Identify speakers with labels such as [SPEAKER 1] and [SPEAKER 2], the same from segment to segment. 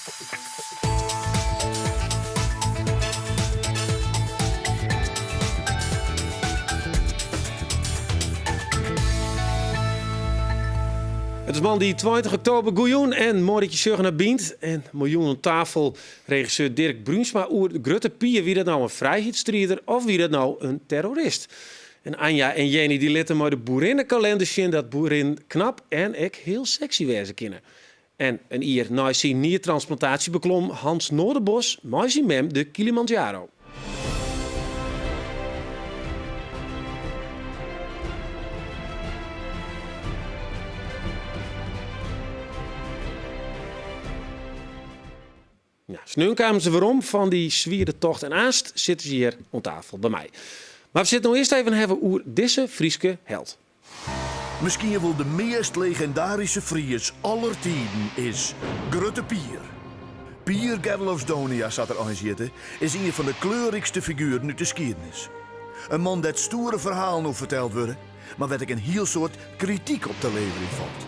[SPEAKER 1] Het is man die 20 oktober Goejoen en Moritje Sjuggen naar Bient. En miljoen aan tafel regisseur Dirk Bruinsma oer de Grutte Pier. Wie dat nou een vrijheidsstrijder of wie dat nou een terrorist? En Anja en Jenny die litten maar de boerinnenkalender zien dat boerin knap en ik heel sexy wezen kunnen. En een ier na zijn niertransplantatie beklom Hans Noorderbos met zijn mem de Kilimanjaro. Ja, nu kwamen ze weer om van die zwierde tocht en aast zitten ze hier aan tafel bij mij. Maar we zitten nog eerst even hebben over deze Frieske held.
[SPEAKER 2] Misschien wel de meest legendarische Fries aller tijden is Grutte Pier. Pier Gerlofsdonia zat er aan zitten, is een van de kleurrijkste figuren uit de geschiedenis. Een man dat stoere verhalen over verteld worden, maar werd ik een heel soort kritiek op de levering valt.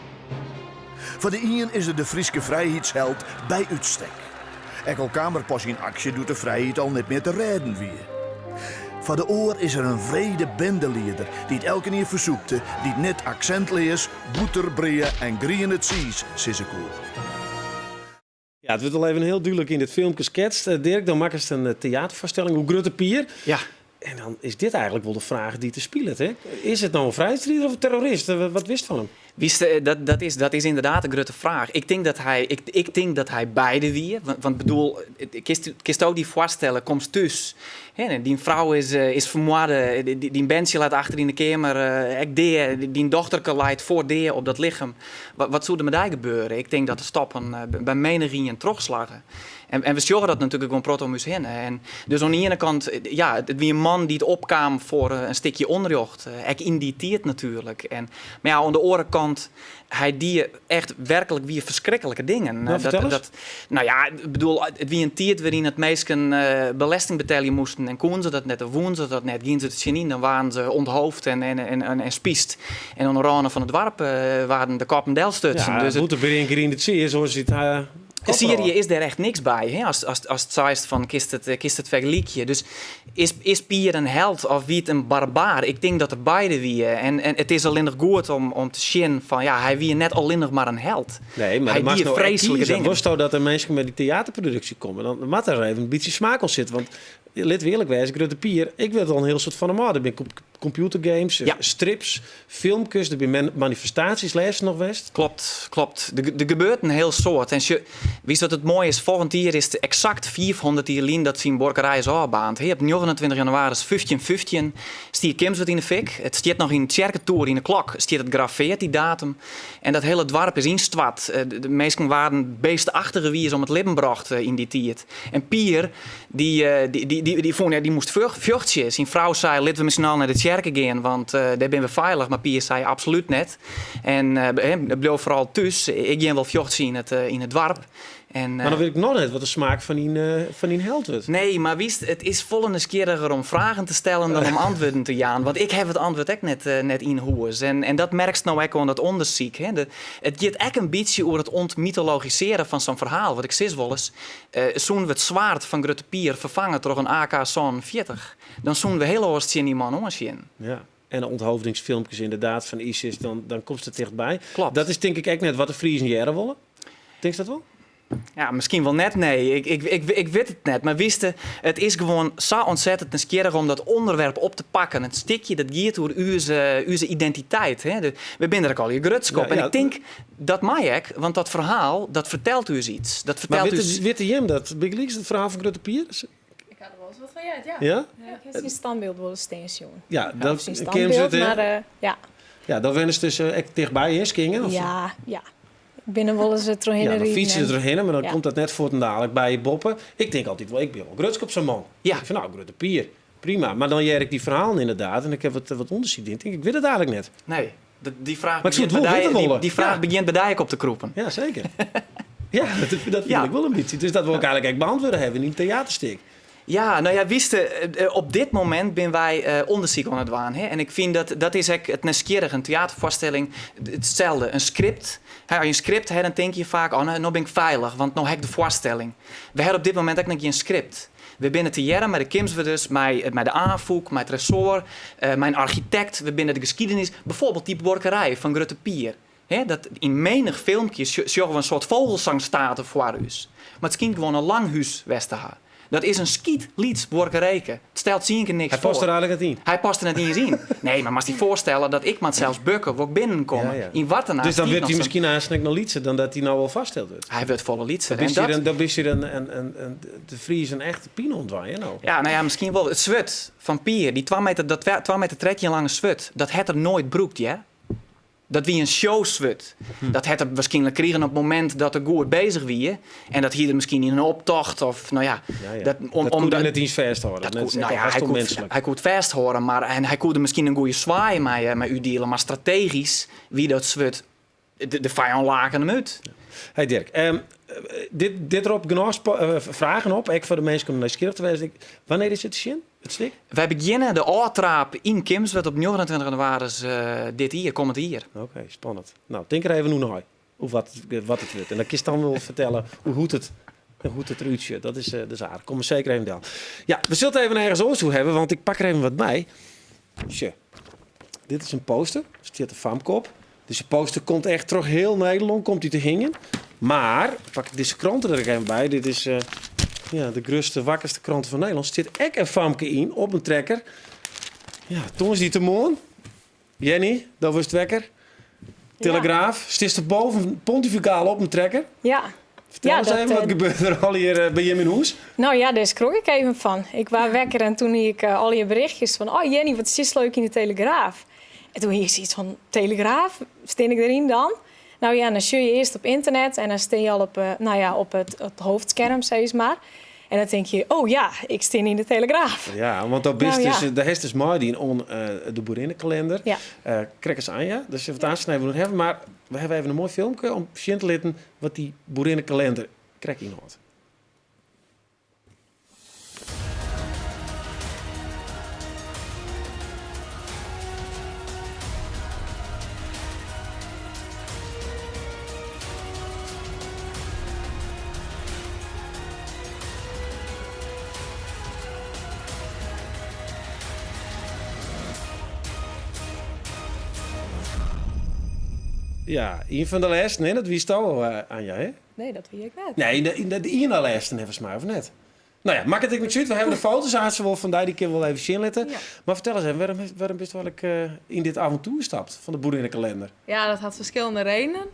[SPEAKER 2] Voor de een is er de Frieske vrijheidsheld bij uitstek. Ekkel Kamerpas in actie doet de vrijheid al niet meer te redden weer. Voor de oor is er een vrede bendeleider die het elke keer verzoekte, die het net accent lees, boeter, breeën en grien het zies, sissekoe.
[SPEAKER 1] Ja, het wordt al even heel duidelijk in dit filmpje geschetst. Dirk, dan maak je een theatervoorstelling hoe Grutte Pier.
[SPEAKER 3] Ja.
[SPEAKER 1] En dan is dit eigenlijk wel de vraag die te spelen. Hè? Is het nou een vrijheidsstrijder of een terrorist? Wat wist van hem?
[SPEAKER 3] Dat is inderdaad een grote vraag. Ik denk dat hij beide weer. Want bedoel, kist ook die voorstellen, komt thuis. Die vrouw is vermoord, die bandje laat achter in de kamer. Die dochterke leidt voor de op dat lichaam. Wat zou er met die gebeuren? Ik denk dat de stappen bij menigeen en terugslagen. En we zorgen dat natuurlijk gewoon protomus heen. En dus aan de ene kant, ja, het wie een man die het opkwam voor een stukje onderjocht. Ik inditeert natuurlijk. Maar ja, aan de andere kant, hij die echt werkelijk weer verschrikkelijke dingen. Nou ja, ik bedoel, het wie een tijd waarin het meesten belasting betalen moesten en konden ze dat net, of woonden ze dat net, gingen ze het zien, dan waren ze onthoofd en spiest. En aan de randen van het dorp waren de kappen delstutsen.
[SPEAKER 1] Ja, dus het moet er weer een keer in het zeer, zoals het
[SPEAKER 3] in Syrië is er echt niks bij, hè? Als het zegt van kist het vergelijkje. Dus is Pier een held of wie het een barbaar? Ik denk dat er beide wie. En het is alleen nog goed om te zien van ja, hij wie net alleen nog maar een held.
[SPEAKER 1] Nee, maar
[SPEAKER 3] hij
[SPEAKER 1] mag nou
[SPEAKER 3] vreselijke dingen.
[SPEAKER 1] Wist dat er mensen met die theaterproductie komen, dan moet er even een beetje smaak op zitten. Want let we eerlijk wezen, Grutte Pier, ik wil al een heel soort van hem. Er zijn computergames, strips, filmpjes, er zijn manifestaties, lees nog best.
[SPEAKER 3] Klopt. Er gebeurt een heel soort. En wist wat het mooie is? Volgend jaar is het exact 500 jaar lang dat zijn borkerij is afgebaand. Op 29 januari 1515 stiert Kims wat in de fik. Het stiert nog in het Tjerkentoer in de klok. Stiert het grafeerd, die datum. En dat hele dorp is instwat. De meesten waren beestachtige wiers om het leven bracht in die tijd. En Pier, die vond die moest vluchten. Zijn vrouw zei, laten we met z'n allen naar de kerken gaan, want daar ben we veilig. Maar Pier zei absoluut net. En het bleef vooral thuis. Ik ging wel vluchten in het dorp.
[SPEAKER 1] Maar dan weet ik nog net wat de smaak van die held wordt.
[SPEAKER 3] Nee, maar wist, het is volgens keeriger om vragen te stellen dan om antwoorden te jaan. Want ik heb het antwoord ook net in hoes. En dat merkt nou ook aan dat onderzoek. Het gaat ook een beetje over het ontmythologiseren van zo'n verhaal. Wat ik zeg wel eens. Zo'n we het zwaard van Grutte Pier vervangen door een AK-47. Dan zo'n we heel oost zien die man omzien.
[SPEAKER 1] Ja. En de onthoofdingsfilmpjes inderdaad van ISIS, dan komt het dichtbij.
[SPEAKER 3] Klopt.
[SPEAKER 1] Dat is denk ik echt net wat de Friesen jaren willen. Denk je dat wel?
[SPEAKER 3] Ja, misschien wel net, nee. Ik weet het net. Maar wist het is gewoon zo ontzettend nieuwsgierig om dat onderwerp op te pakken. Het stukje dat gaat door onze identiteit. Hè? We zijn er ook al je grutskop. En ik denk dat Majek, want dat verhaal, dat vertelt u iets. Dat vertelt
[SPEAKER 1] maar witte Jim dat? Big Leagues, het verhaal van Grutte Pier?
[SPEAKER 4] Ik had er wel eens wat van uit, ja.
[SPEAKER 1] Ja?
[SPEAKER 4] Ik heb een standbeeld willen steen, jongen.
[SPEAKER 1] Ja,
[SPEAKER 4] dat is een standbeeld, maar ja.
[SPEAKER 1] Ja, dan wennen ze dus echt dichtbij is, Kingen? Of
[SPEAKER 4] ja. Ik ben er wel eens doorheen.
[SPEAKER 1] Ja, dan fietsen ze erheen, maar dan komt dat net voor en dadelijk bij je boppen. Ik denk altijd wel, ik ben wel grutsk op zo'n man. Ja. Ik vind nou, Grutte Pier, prima. Maar dan jij ik die verhalen inderdaad en ik heb wat onderzoek in. Ik weet het eigenlijk net.
[SPEAKER 3] Nee, die vraag begint bij Dijk op te kroepen.
[SPEAKER 1] Ja, zeker. Ja, dat vind ik wel een beetje. Dus dat we ook eigenlijk beantwoorden hebben in een theaterstuk.
[SPEAKER 3] Ja, nou ja, op dit moment ben wij onderzoek aan het doen. Hè? En ik vind dat is het nieuwsgierige, een theatervoorstelling, hetzelfde. Een script. Als je een script hebt, dan denk je vaak, nou ben ik veilig, want nou heb ik de voorstelling. We hebben op dit moment ook nog geen script. We binnen te jaren, maar de Kims we dus, met de aanvoek, met het ressort, mijn architect, we binnen de geschiedenis. Bijvoorbeeld die borkerij van Grutte Pier. He, dat in menig filmpjes zorgen we een soort vogelsang staat voor ons. Maar het kind gewoon een langhuis Westerha. Dat is een skiet-lieds borkerijke. Het stelt zienke niks
[SPEAKER 1] Hij
[SPEAKER 3] voor.
[SPEAKER 1] past er eigenlijk niet in.
[SPEAKER 3] Hij past er net niet eens in. Nee, maar mag je voorstellen dat ik maar zelfs bukken waar ik binnenkomen.
[SPEAKER 1] Ja.
[SPEAKER 3] In Wartenaar.
[SPEAKER 1] Dus dan wordt hij misschien aansnek nog liedser dan dat hij nou al vaststeld wordt.
[SPEAKER 3] Hij wordt volle liedser.
[SPEAKER 1] Dan is hier de Vries een echte pinon van je nou.
[SPEAKER 3] Ja, nou ja, misschien wel. Het zwut van Pier, die 2 meter trekje lange zwut, dat had er nooit broekt, ja? Dat wie een showswut. Dat had er waarschijnlijk kregen op het moment dat er goed bezig wie. En dat hier misschien in een optocht of nou ja.
[SPEAKER 1] Dat kon hij net iets vasthouden.
[SPEAKER 3] Hij kon het vasthouden, maar en hij kon er misschien een goede zwaai met u delen. Maar strategisch, wie dat zwut, de vijand laken hem uit.
[SPEAKER 1] Hey Dirk, dit erop genoeg vragen op. Ik voor de mensen om nieuwsgierig te wezen. Wanneer is het zien? Het stik?
[SPEAKER 3] Wij beginnen de oortraap in Kims, wat op 29 januari komend hier.
[SPEAKER 1] Oké, spannend. Nou, denk er even nu naar. Of wat het wordt. En dan kun je dan wel vertellen hoe het eruit ziet. Dat is aardig. Kom er zeker even aan. Ja, we zullen het even ergens anders toe hebben, want ik pak er even wat bij. Tje. Dit is een poster. Er zit een famke op. Dus de poster komt echt terug heel Nederland komt hij te hingen. Maar, pak ik deze kranten er even bij. Dit is de grootste, wakkerste kranten van Nederland. Er zit ook een famke in op een trekker. Ja, toen is die te mooi. Jenny, dat was het wekker. Telegraaf, stist er boven pontificaal op een trekker.
[SPEAKER 4] Ja.
[SPEAKER 1] Vertel eens even, wat gebeurt er al hier bij Jim in Hoes?
[SPEAKER 4] Nou ja, daar schrok ik even van. Ik was wekker en toen ik al je berichtjes van... Oh Jenny, wat is leuk in de Telegraaf. En toen hier zoiets van, Telegraaf? Steen ik erin dan? Nou ja, dan zie je eerst op internet en dan steen je al op het hoofdscherm, zeg maar. En dan denk je, oh ja, ik steen in de Telegraaf.
[SPEAKER 1] Ja, want dat is dus mooi die on de boerinnenkalender.
[SPEAKER 4] Ja.
[SPEAKER 1] Krijg eens aan je. Dus wat aansnijden we nog hebben. Maar we hebben even een mooi filmpje om zien te laten wat die boerinnenkalender krijgt inhoudt. Ja, een van de laatste, nee, dat wist al Anja, hè?
[SPEAKER 4] Nee, dat weet ik net.
[SPEAKER 1] Nee, de ene laatste volgens mij, of net? Nou ja, maak het ik met zit. We hebben de foto's aan ze wel van die keer wel even zien laten.
[SPEAKER 4] Ja.
[SPEAKER 1] Maar vertel eens even, waarom bist wel in dit avontuur gestapt van de boerinnenkalender?
[SPEAKER 5] Ja, dat had verschillende redenen.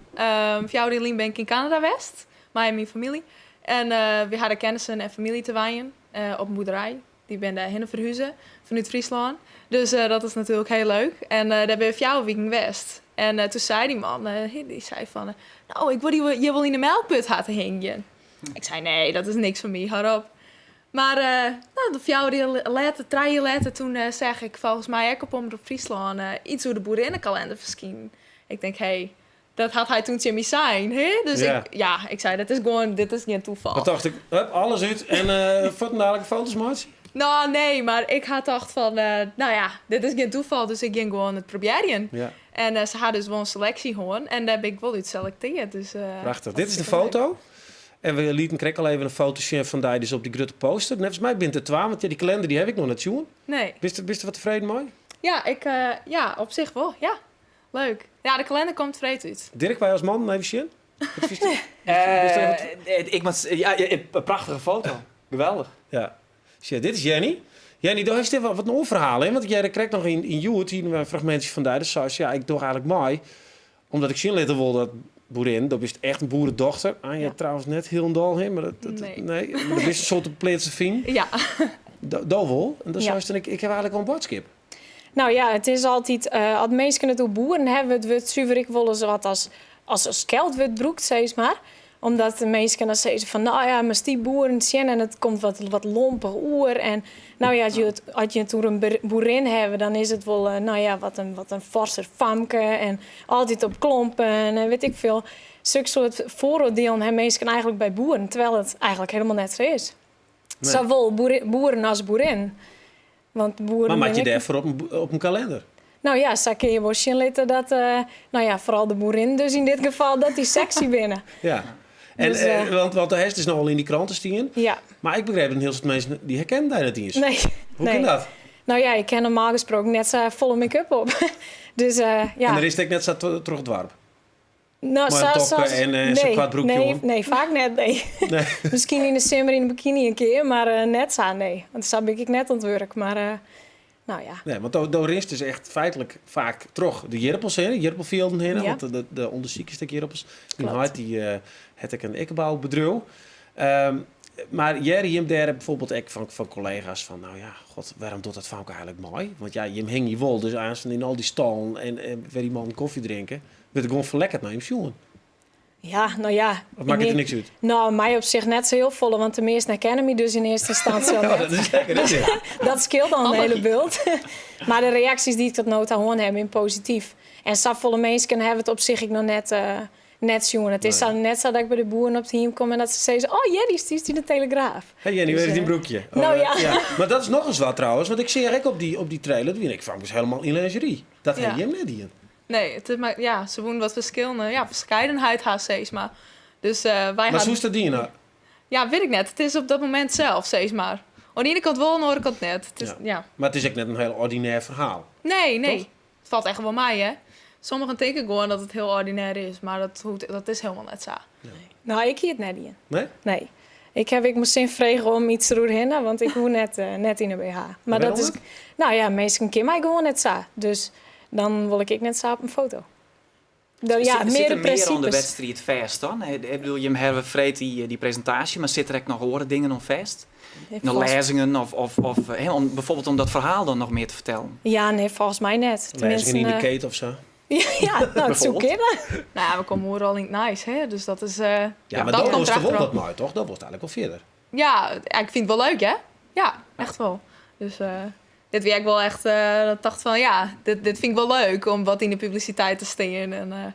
[SPEAKER 5] Voor jou ben ik in Canada West, mij en mijn familie. En we hadden kennissen en familie te waaien op een boerderij. Die ben daar heen verhuizen vanuit Friesland. Dus dat is natuurlijk heel leuk. En daar ben je voor jou in West. En toen zei die man, die zei van... nou, ik wil je wel in de melkput laten hingen. Ik zei, nee, dat is niks voor mij, hou op. Maar de 3 jaar later, toen zeg ik volgens mij ook op Omroep Friesland... iets over de boerinnenkalender verschijnen. Ik denk, dat had hij toen Jimmy zijn. Hè? Dus ik zei, dit is geen toeval.
[SPEAKER 1] Dat dacht ik, alles uit en voor dadelijk foto's maken.
[SPEAKER 5] Nou, nee, maar ik had dacht van, dit is geen toeval, dus ik ging gewoon het proberen.
[SPEAKER 1] Ja.
[SPEAKER 5] En ze hadden dus wel een selectie gewoon en daar ben ik wel uit selecteerd. Dus,
[SPEAKER 1] prachtig. Dit is de foto. En we lieten Krek al even een foto zien van die dus op die grote poster. Net als mij bent het 12, want die kalender die heb ik nog net zien.
[SPEAKER 5] Nee.
[SPEAKER 1] Bist er wat tevreden mee?
[SPEAKER 5] Ja, op zich wel, ja. Leuk. Ja, de kalender komt vreed uit.
[SPEAKER 1] Dirk, wij als man even zien?
[SPEAKER 3] Een prachtige foto. Geweldig.
[SPEAKER 1] Ja. Dit is Jenny. Jenny, daar is wat een onverhaal, hè? Want jij krijgt nog in YouTube hier een fragmentje van daar. Dus zei ik toch eigenlijk mooi. Omdat ik zien later wil dat boerin, dat is echt een boerendochter. Je hebt trouwens net heel een dal heen, maar nee. Maar dat is een soort pleetse vriend.
[SPEAKER 5] Ja.
[SPEAKER 1] Dat wel. En dan zei ik heb eigenlijk wel een boodschap.
[SPEAKER 4] Nou ja, het is altijd, als mensen het door boeren hebben, het zuiver ik wel eens wat als geld wordt broekt, zeg maar. Omdat de mensen dan zeggen van, nou ja, maar die boeren zien en het komt wat lompig oer. En nou ja, als je toen een boerin hebben, dan is het wel, wat een forser famke. En altijd op klompen en weet ik veel. Zulke soort vooroordelen hebben mensen eigenlijk bij boeren, terwijl het eigenlijk helemaal net zo is.
[SPEAKER 1] Nee.
[SPEAKER 4] Zowel boeren als boerin. Want boeren
[SPEAKER 1] Maar maak je
[SPEAKER 4] ben ik-
[SPEAKER 1] daarvoor op een kalender?
[SPEAKER 4] Nou ja, zo kun je wel zien laten dat, vooral de boerin dus in dit geval, dat die sexy binnen.
[SPEAKER 1] Ja. En,
[SPEAKER 4] Dus,
[SPEAKER 1] want de rest is nog wel in die kranten staan.
[SPEAKER 4] Ja,
[SPEAKER 1] Maar ik begreep dat heel veel mensen die herkennen daar niet eens.
[SPEAKER 4] nee.
[SPEAKER 1] Hoe
[SPEAKER 4] nee.
[SPEAKER 1] kan dat?
[SPEAKER 4] Nou ja, ik ken normaal gesproken net zo volle make-up op. Dus ja.
[SPEAKER 1] En er is het net zo terug het warp.
[SPEAKER 4] Nou,
[SPEAKER 1] maar toppen en zo'n kwart broekje
[SPEAKER 4] nee,
[SPEAKER 1] om.
[SPEAKER 4] nee, vaak net nee.
[SPEAKER 1] Nee.
[SPEAKER 4] Misschien in de zomer in een bikini een keer, maar net zo nee. Want dan ben ik net aan het werk. Maar nou ja.
[SPEAKER 1] Nee, want daar is dus echt feitelijk vaak terug de jerpels heen, de jerpelvelden heen.
[SPEAKER 4] Ja.
[SPEAKER 1] Want de onderziekste jerpels, die
[SPEAKER 4] Klopt.
[SPEAKER 1] had die het ik een ikkenbouwbedrijf. Maar jij hem daar bijvoorbeeld ook van collega's van, nou ja, god, waarom doet dat vaak eigenlijk mooi? Want ja, je hing je wol, dus aan in al die stallen en waar die man koffie drinken, werd ik gewoon verlekkerd naar hem jongen.
[SPEAKER 4] Ja, nou ja.
[SPEAKER 1] Of maakt het er niks uit?
[SPEAKER 4] Nou, mij op zich net zo heel volle, want de meesten herkennen me dus in eerste instantie al
[SPEAKER 1] Ja,
[SPEAKER 4] net.
[SPEAKER 1] dat is lekker, dat is het.
[SPEAKER 4] Dat scheelt dan een hele beeld. Maar de reacties die ik tot nota hoor hebben in positief. En sapvolle mensen hebben het op zich ik nog net jongen. Het is
[SPEAKER 1] Nee.
[SPEAKER 4] zo net zo dat ik bij de boeren op het team kom en dat ze zeggen, oh Jerry, is die de Telegraaf.
[SPEAKER 1] Hé Jenny,
[SPEAKER 4] Dus,
[SPEAKER 1] waar is die broekje?
[SPEAKER 4] nou ja.
[SPEAKER 1] Maar dat is nog eens wat trouwens, want ik zie eigenlijk op die trailer, ik vang dus helemaal in lingerie. Dat
[SPEAKER 5] Ja.
[SPEAKER 1] heb je hem net hier.
[SPEAKER 5] Nee, het is maar, ja, ze doen wat verschillende, ja, verscheidenheid HC's, maar. Dus wij
[SPEAKER 1] Maar
[SPEAKER 5] gaan...
[SPEAKER 1] hoe is dat die nou?
[SPEAKER 5] Ja, weet ik net. Het is op dat moment zelf, steeds maar. Aan de ene kant wel, aan de andere kant net. Het is,
[SPEAKER 1] Ja.
[SPEAKER 5] ja.
[SPEAKER 1] Maar het is ook net een heel ordinair verhaal.
[SPEAKER 5] Nee.
[SPEAKER 1] Toch?
[SPEAKER 5] Het valt echt wel mij, hè. Sommigen denken gewoon dat het heel ordinair is, maar dat is helemaal net zo.
[SPEAKER 4] Nou, ik hier het net in.
[SPEAKER 1] Nee?
[SPEAKER 4] Nee. Ik moest zin vregen om iets te doen, want ik hoor net in een BH. Maar dat is,
[SPEAKER 1] Waarom
[SPEAKER 4] nou ja, meestal keer mij gewoon net zo. Dus dan wil ik net zo op een foto. Dan, ja,
[SPEAKER 3] zit er
[SPEAKER 4] de
[SPEAKER 3] meer aan de
[SPEAKER 4] principes.
[SPEAKER 3] wedstrijd vast dan? Ik bedoel, je hebt vreet die presentatie, maar zit er ook nog andere dingen om vast? Nog
[SPEAKER 4] Volgens-
[SPEAKER 3] lezingen of bijvoorbeeld om dat verhaal dan nog meer te vertellen?
[SPEAKER 4] Ja, nee, volgens mij net.
[SPEAKER 1] Lezingen in de keten of zo.
[SPEAKER 4] Ja, nou, het zoek in.
[SPEAKER 5] Nou ja, we komen overal in het nice, hè. Dus dat is...
[SPEAKER 1] Ja, maar
[SPEAKER 5] dat
[SPEAKER 1] dat
[SPEAKER 5] komt
[SPEAKER 1] was toch wel
[SPEAKER 5] erachteraan.
[SPEAKER 1] wat mooi, toch? Dat wordt eigenlijk wel verder.
[SPEAKER 5] Ja, ik vind het wel leuk, hè? Ja, echt wel. Dus dit werkt wel echt... dat ik dacht van, ja, dit vind ik wel leuk om wat in de publiciteit te staan. En,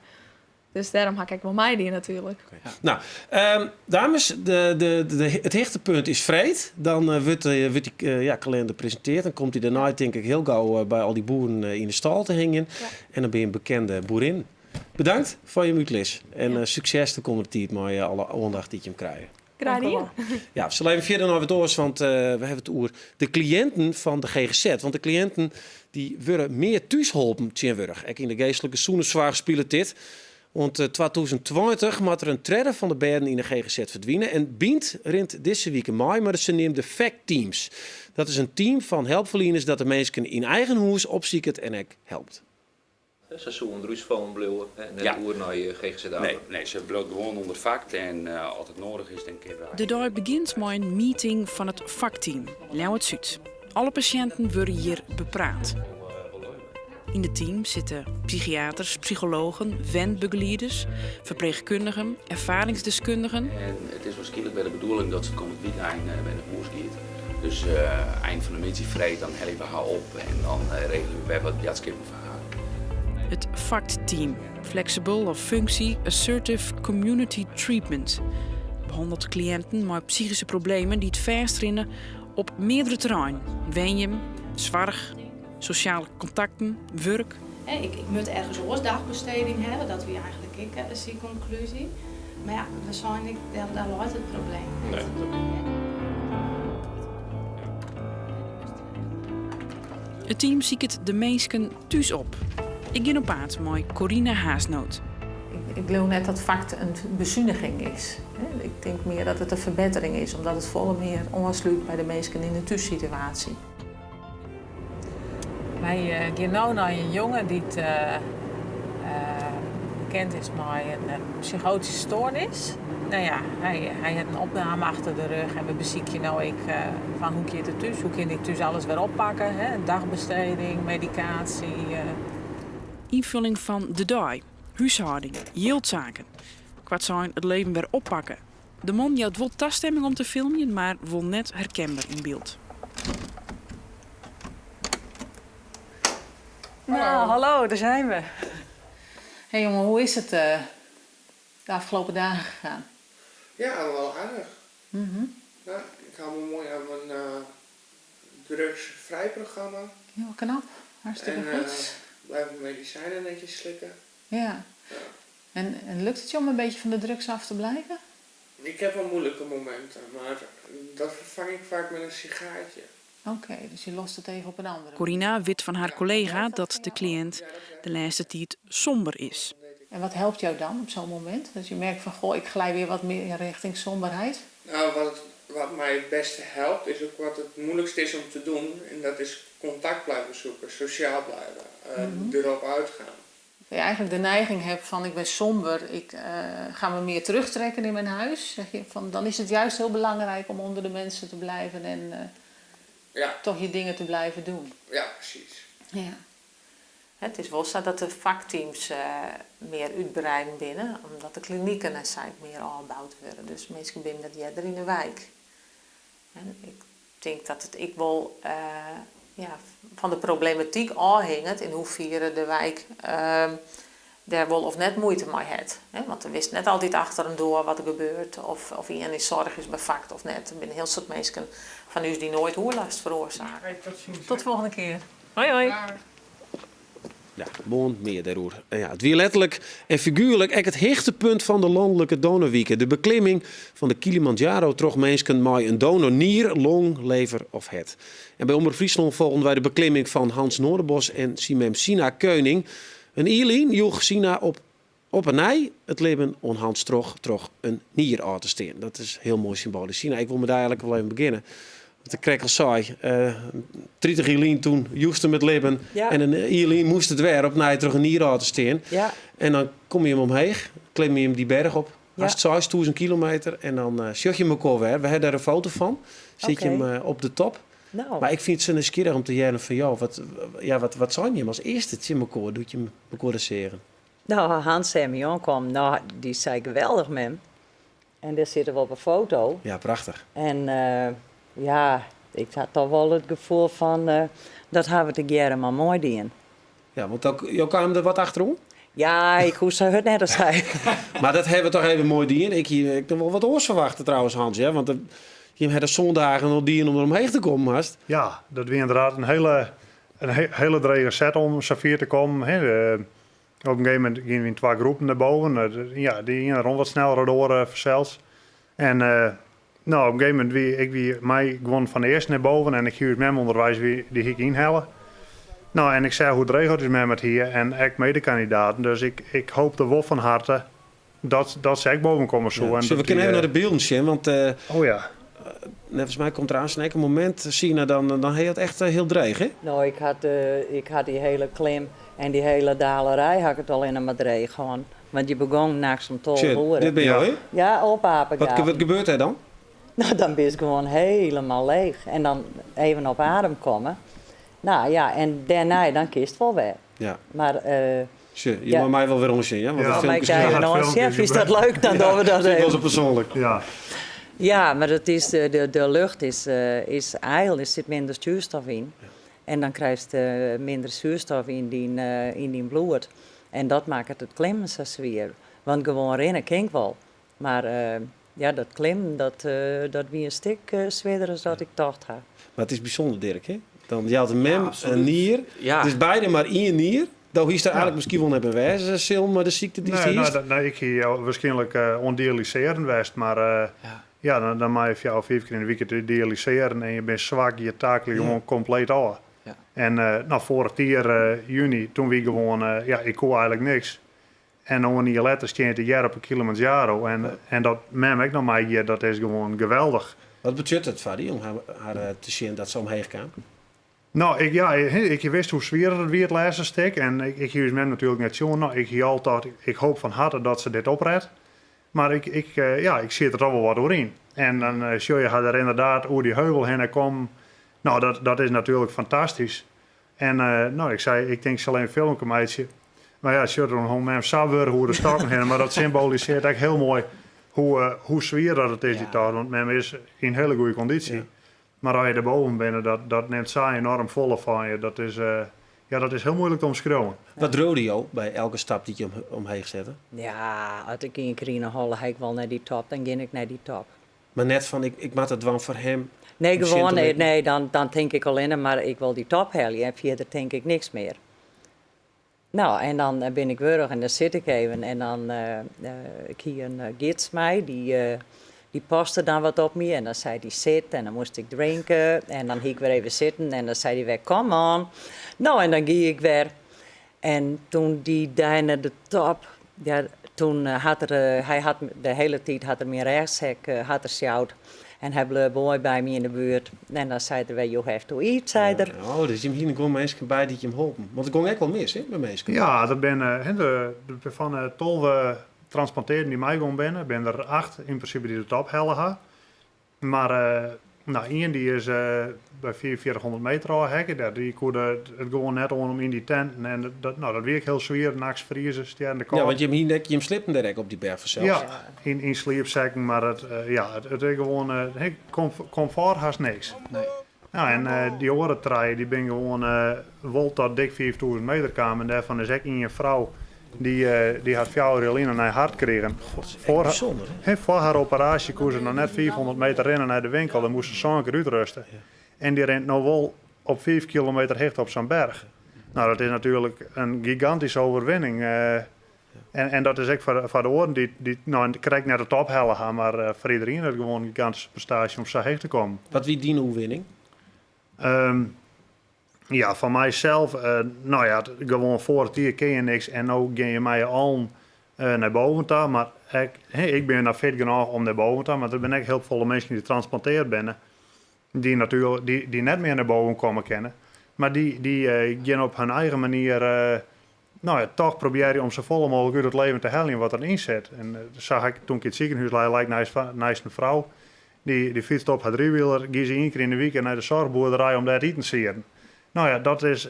[SPEAKER 5] dus daarom ga ik wel mij die natuurlijk.
[SPEAKER 1] Nou, dames, het hechtepunt is vreed. Dan wordt die kalender gepresenteerd. Dan komt hij daarna, denk ik, heel gauw bij al die boeren in de stal te hangen.
[SPEAKER 5] Ja.
[SPEAKER 1] En dan ben je een bekende boerin. Bedankt voor je uitleg. En succes de komende tijd met alle aandacht die je hem krijgt.
[SPEAKER 5] Graag
[SPEAKER 4] Dank u wel.
[SPEAKER 1] Ja, we zullen even verder naar het oors, want we hebben het over de cliënten van de GGZ. Want de cliënten die worden meer thuisgeholpen tegenwoordig. Ook in de geestelijke zoenenzwaar spelen dit. Want 2020 moet er een tredde van de bedden in de GGZ verdwijnen. En Bient rint deze week in mei, maar ze neemt de FACT Teams. Dat is een team van hulpverleners dat de mensen in eigen huis opziekt en ook helpt.
[SPEAKER 6] Ze zullen druis van blijven en net
[SPEAKER 7] Ja.
[SPEAKER 6] oer naar je GGZ
[SPEAKER 7] Nee, ze blijft gewoon onder fact en als het nodig is, dan kunnen we...
[SPEAKER 8] De dag begint met een meeting van het vakteam, Ljouwert Zuid. Alle patiënten worden hier bepraat. In het team zitten psychiaters, psychologen, wendbegeleiders, verpleegkundigen, ervaringsdeskundigen.
[SPEAKER 7] En het is waarschijnlijk bij de bedoeling dat ze het komend weekend bij de hoes gaat. Dus eind van de middag vreed, dan hellen we haar op en dan regelen we weer wat jatskippen voor haar.
[SPEAKER 8] Het vakteam, Flexible of Functie Assertive Community Treatment, behandelt cliënten met psychische problemen die het verstrinnen op meerdere terreinen. Wenjem, zorg, sociale contacten, werk.
[SPEAKER 9] Ik moet ergens een dagbesteding hebben, dat we eigenlijk is die conclusie. Maar ja, waarschijnlijk daar loopt het probleem.
[SPEAKER 8] Het team ziet de mensen thuis op. Ik ga op pad met Corine Haasnoot.
[SPEAKER 10] Ik geloof net dat fact een bezuiniging is. Ik denk meer dat het een verbetering is, omdat het volle meer aansluit bij de mensen in de thuissituatie.
[SPEAKER 11] Wij gaan nu naar een jongen die bekend is met een psychotische stoornis. Nou ja, hij heeft een opname achter de rug en we bezieken nou van hoe kun je het thuis, hoe kun je thuis alles weer oppakken. Hè? Dagbesteding, medicatie.
[SPEAKER 8] Invulling van de dag, huishouding, jildzaken. Kwart zijn het leven weer oppakken. De man had wel taststemming om te filmen, maar wil net herkenbaar in beeld.
[SPEAKER 10] Nou, hallo, daar zijn we. Hé jongen, hoe is het de afgelopen dagen gegaan?
[SPEAKER 12] Ja, wel aardig. Ja, ik hou me mooi aan drugsvrij programma.
[SPEAKER 10] Heel knap, hartstikke goed.
[SPEAKER 12] Blijven medicijnen netjes slikken.
[SPEAKER 10] Ja. En lukt het je om een beetje van de drugs af te blijven?
[SPEAKER 12] Ik heb wel moeilijke momenten, maar dat vervang ik vaak met een sigaartje.
[SPEAKER 10] Oké, dus je lost het even op een andere.
[SPEAKER 8] Corina weet van haar collega dat de cliënt de laatste tijd somber is.
[SPEAKER 10] En wat helpt jou dan op zo'n moment? Dat je merkt van, goh, ik glij weer wat meer richting somberheid?
[SPEAKER 12] Nou, wat mij het beste helpt, is ook wat het moeilijkste is om te doen. En dat is contact blijven zoeken, sociaal blijven, erop uitgaan.
[SPEAKER 10] Dat je eigenlijk de neiging hebt van, ik ben somber, ik ga me meer terugtrekken in mijn huis. Zeg je, van, dan is het juist heel belangrijk om onder de mensen te blijven en toch je dingen te blijven doen.
[SPEAKER 12] Ja, precies.
[SPEAKER 10] Ja. Het is wel zo dat de vakteams meer uitbreiden binnen, omdat de klinieken meer aangebouwd worden. Dus mensen binnen dat jij er in de wijk. En ik denk dat het ik wel van de problematiek afhangt in hoeverre de wijk daar wel of net moeite mee heeft. Want er wist net altijd achter en door wat er gebeurt, of iemand in zorg is bevakt of net. Er zijn heel soort mensen van u die nooit oerlast veroorzaken. Tot de volgende keer. Hoi hoi.
[SPEAKER 1] Ja, gewoon meer daarover. Ja, het weer letterlijk en figuurlijk het hoogtepunt van de landelijke donorweek. De beklimming van de Kilimanjaro troch mensen met een donornier, long, lever of het. En bij Omroep Friesland volgen wij de beklimming van Hans Noorderbos en Sina Keuning. Een Ierlien joeg Sina op een nij het leven on Hans troch een nier aan te steen. Dat is heel mooi symbolisch. Sina, ik wil me daar eigenlijk wel even beginnen. De krekkel saai. 30 Ierlien toen joesten met leven. Ja. En een Ierlien moest het weer op naar terug een nier aan te steen. Ja. En dan kom je hem omheen, klim je hem die berg op. Ja. Als het 6000 kilometer en dan shot je hem elkaar weer. We hebben daar een foto van. Zit je hem op de top. Nou. Maar ik vind het zo nieuwsgierig om te jaren van jou. Wat zou je hem als eerste in elkaar? Doet je hem recorderen?
[SPEAKER 13] Nou, Hans en mij kwam. Nou, die zei geweldig met hem. En daar zitten we op een foto.
[SPEAKER 1] Ja, prachtig.
[SPEAKER 13] En ja, ik had toch wel het gevoel van dat hebben we te jaren maar mooi doen.
[SPEAKER 1] Ja, want jou kwam er wat achterom?
[SPEAKER 13] Ja, ik hoef het net als hij. Maar
[SPEAKER 1] dat hebben we toch even mooi doen. Ik heb wel wat oors verwachten trouwens, Hans. Ja? Want je hebt de zondagen nog dieren om er omheen te komen, Hast.
[SPEAKER 14] Ja, dat was inderdaad een hele drege set om Safir te komen. Op een gegeven moment gingen we in 2 groepen naar boven. Die gingen rond wat sneller door verzeld. En op een gegeven moment ik mij gewoon van de eerste naar boven en ik ging het met mijn onderwijs die ik inhalen. Nou, en ik zei hoe het regelt is met hier en ik medekandidaten. Dus ik hoop er wel van harte dat ze echt boven komen zo.
[SPEAKER 1] Ja, we kunnen even naar de beelden zien, want
[SPEAKER 14] oh ja.
[SPEAKER 1] Volgens mij komt er aan een moment Sina, dan heet het echt heel dreig, hè?
[SPEAKER 13] Nou, ik had die hele klim en die hele dalerij had ik het al in een madreig gewoon. Want je begon naast een tol horen.
[SPEAKER 1] Dit ben jij, hè?
[SPEAKER 13] Ja, op apengaven.
[SPEAKER 1] Wat gebeurt er dan?
[SPEAKER 13] Nou, dan ben je gewoon helemaal leeg. En dan even op adem komen. Nou ja, en daarna dan kiest het wel weer. Ja. Maar
[SPEAKER 1] je mag mij wel weer onzien, ja? Want
[SPEAKER 13] maar kijk, nou, chef, is dat leuk dan dat we dat even.
[SPEAKER 1] Dat was persoonlijk.
[SPEAKER 14] Ja.
[SPEAKER 13] Ja, maar het is, de lucht is eigenlijk, er zit minder zuurstof in. Ja. En dan krijg je minder zuurstof in die bloed. En dat maakt het klimmen zo zwaar. Want gewoon rennen kan wel. Maar dat klimmen, dat wie een stuk zwaarder dan dat ik dacht had.
[SPEAKER 1] Maar het is bijzonder, Dirk, hè? Dan je had een mem, een nier. Ja. Het is beide maar 1 nier. Dan is er eigenlijk misschien wel hebben wijze, Sil, maar de ziekte die is.
[SPEAKER 14] Nee, ik hier waarschijnlijk ondialyseren west, maar dan mag je jou 5 keer in de week te dialyseren en je bent zwak, je taken gewoon compleet af. Ja. En vorig jaar juni, toen we gewoon, ik kon eigenlijk niks. En dan een jaar later stond het jaar op een Kilimanjaro en dat mem ik nog maar hier, dat is gewoon geweldig.
[SPEAKER 1] Wat betekent het, Fadi, om haar te zien dat ze omheen kan?
[SPEAKER 14] Nou, ik wist hoe zwaar het weer het laatste stuk. En ik hier met natuurlijk net zo. Nou, ik hoop van harte dat ze dit opredt. Maar ik zie er toch wel wat doorheen. En dan zie je er inderdaad hoe die heuvel heen komt. Nou, dat is natuurlijk fantastisch. En ik denk ze alleen een filmpje meidje. Maar ja, zie je gewoon met sabber hoe de stakken heen. Maar dat symboliseert echt heel mooi hoe zwaar dat het is die taal. Want men is in hele goede conditie. Ja. Maar als je erboven bent, dat neemt zo enorm vol van je. Dat is heel moeilijk te omschrijven.
[SPEAKER 1] Wat rode jou bij elke stap die je omheen zette?
[SPEAKER 13] Ja, als ik in Krine holle ga ik wel naar die top, dan ging ik naar die top.
[SPEAKER 1] Maar net van, ik maak het dwang voor hem.
[SPEAKER 13] Nee,
[SPEAKER 1] om
[SPEAKER 13] gewoon,
[SPEAKER 1] zin te
[SPEAKER 13] nee, dan denk ik alleen maar ik wil die top halen. En verder denk ik niks meer. Nou, en dan ben ik weer en dan zit ik even. En dan ik hier een gids mij, die postte dan wat op me. En dan zei hij zit en dan moest ik drinken. En dan ging ik weer even zitten en dan zei hij weer, come on. Nou, en dan ging ik weer. En toen die daar naar de top, ja, toen hij had de hele tijd had er meer rechtshek had er sjouwd. En hij bleef mooi bij me in de buurt. En dan zei er, you have to eat, zei er.
[SPEAKER 1] Oh, dus je hebt hier gewoon mensen bij die je hem helpen. Want het ging echt wel mis, hè, bij mensen.
[SPEAKER 14] Ja, er ben van 12 transplanteerden die mij gewoon binnen, ben er 8 in principe die de top hellen gaan. Maar één die is bij 4400 meter al hekken. Die kon het gewoon net om in die tent. En dat weer heel zwaar, nachts vriezen, sterren de kou.
[SPEAKER 1] Ja, want je hem slippen direct op die berg vanzelf.
[SPEAKER 14] Ja, in sleepzakken, maar het is gewoon comfort haast niks.
[SPEAKER 3] Nee.
[SPEAKER 14] Ja, en die andere trein, die ben gewoon wel tot dik 5000 meter kwamen. En daarvan is ook een vrouw die had 4 uur in haar hart gekregen. Voor haar operatie kon ze nog net 400 meter rennen naar de winkel. Dan moest ze zo'n keer uitrusten. Ja. En die rent nou wel op 5 kilometer hecht op zo'n berg. Nou, dat is natuurlijk een gigantische overwinning. En dat is ook voor de oren die krijgt naar de top hellen gaan. Maar voor iedereen is het gewoon een gigantische prestatie om zo hecht te komen.
[SPEAKER 1] Wat wie die overwinning?
[SPEAKER 14] Ja, van mijzelf, gewoon voor het hier ken je niks en nu ga je mij al naar boven toe. Maar ik ben naar fit genoeg om naar boven te, maar er zijn echt heel veel mensen die transplanteerd zijn, die natuurlijk die net meer naar boven komen kennen. Maar die gaan op hun eigen manier, toch proberen om zo vol mogelijk uit het leven te halen wat erin zit. En dat zag ik toen ik in het ziekenhuis lag naast een vrouw, die fietst op haar driewieler, gaat ze 1 keer in de week naar de zorgboerderij om daar eten te zien. Nou ja, dat is,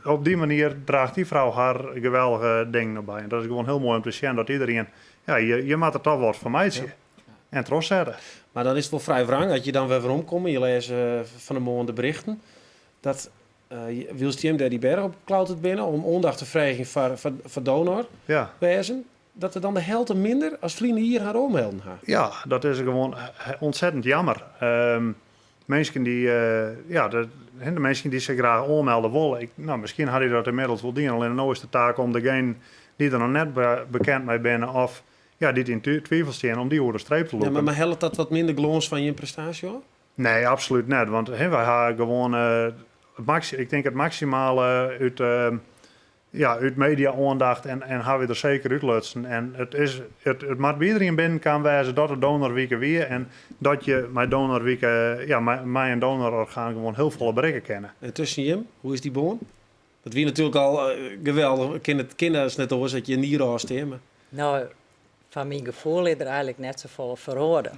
[SPEAKER 14] op die manier draagt die vrouw haar geweldige ding naar bij. En dat is gewoon heel mooi om te zien dat iedereen, je maakt er toch wat van meidje. Ja. En trots zetten.
[SPEAKER 1] Maar dan is het wel vrij wrang, dat je dan weer omkomt. Je leest van de morgen de berichten. Dat wilst je hem daar die berg op klauterd binnen om ondanks de vraging voor donor wezen. Dat er dan de helft minder als vrienden hier haar omhelden gaan.
[SPEAKER 14] Ja, dat is gewoon ontzettend jammer. Mensen die, de mensen die zich graag ommelden willen. Misschien had hij dat inmiddels wel doen. Alleen nu is de taak om degene die er nog net bekend mee zijn of die in twijfel staan om die over de streep te lopen.
[SPEAKER 1] Ja, maar helpt dat wat minder glons van je prestatie hoor?
[SPEAKER 14] Nee, absoluut niet. Want wij hebben gewoon ik denk het maximale uit media-aandacht en gaan we er zeker uitlutsen. En het moet bij iedereen binnen kan wijzen dat het donorweken weer en dat je mijn donorweken, mij een donororgaan gewoon heel veel bereiken kennen.
[SPEAKER 1] En tussen Jim, hoe is die boon? Dat wie natuurlijk al geweldig. Kinderen is net over dat je niet raast maar.
[SPEAKER 13] Nou, van mijn gevoel is er eigenlijk net zoveel verhoorden.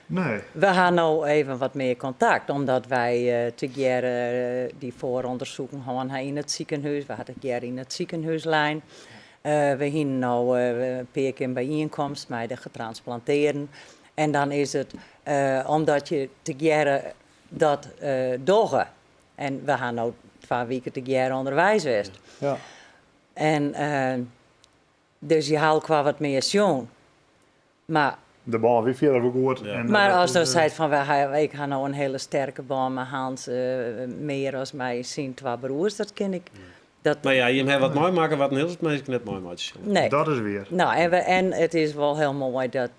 [SPEAKER 14] Nee.
[SPEAKER 13] We gaan nu even wat meer contact, omdat wij together die vooronderzoeken hadden in het ziekenhuis. We hadden een in het ziekenhuislijn. We hebben nu een paar keer bijeenkomst met de getransplanteerden. En dan is het omdat je together dat doggen. En we gaan nu 2 weken together onderwijs geweest.
[SPEAKER 14] Ja.
[SPEAKER 13] En dus je haalt qua wat meer zo'n. Maar
[SPEAKER 14] de baan wie verder ook goed.
[SPEAKER 13] Ja. Maar als je zegt van ik ga nou een hele sterke baan met Hans, meer als mij zien 2 broers, dat ken ik.
[SPEAKER 1] Maar ja, je hebt wat mooi maken wat een heel mensen net mooi maakt.
[SPEAKER 13] Nee.
[SPEAKER 14] Dat is weer.
[SPEAKER 13] Nou, en het is wel heel mooi dat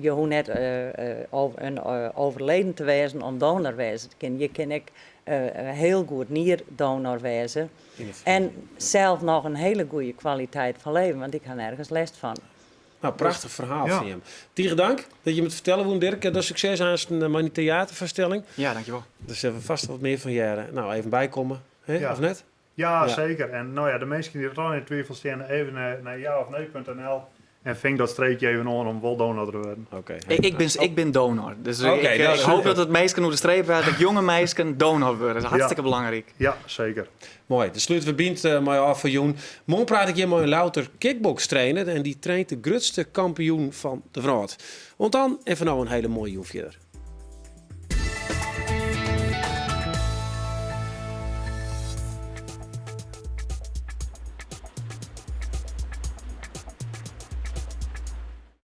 [SPEAKER 13] je hoeft net een overleden te wezen om donor wezen. Je kan ik heel goed nierdonor wezen. En zelf nog een hele goede kwaliteit van leven, want ik ga nergens last van.
[SPEAKER 1] Nou, prachtig verhaal van je. Tegen dank dat je me vertellen hoe Dirk. Dat succes aan mijn theatervoorstelling.
[SPEAKER 3] Ja, dankjewel.
[SPEAKER 1] Dus hebben we vast wat meer van jaren. Nou, even bijkomen, hè?
[SPEAKER 14] Ja.
[SPEAKER 1] Of net?
[SPEAKER 14] Ja, zeker. En de mensen die er dan in twijfel staan, even naar jaofnee.nl en ving dat streepje even aan om wel donor te worden.
[SPEAKER 1] Okay.
[SPEAKER 3] Ik ben donor. Dus ik
[SPEAKER 1] dat
[SPEAKER 3] hoop dat het meisje over de streep gaat, dat jonge meisjes donor worden. Dat is hartstikke belangrijk.
[SPEAKER 14] Ja, zeker.
[SPEAKER 1] Mooi. De sluiten we bindt mij af voor Joen. Morgen praat ik hier met een louter kickbox trainer en die traint de grootste kampioen van de wereld. Want dan even nou een hele mooie Joen verder.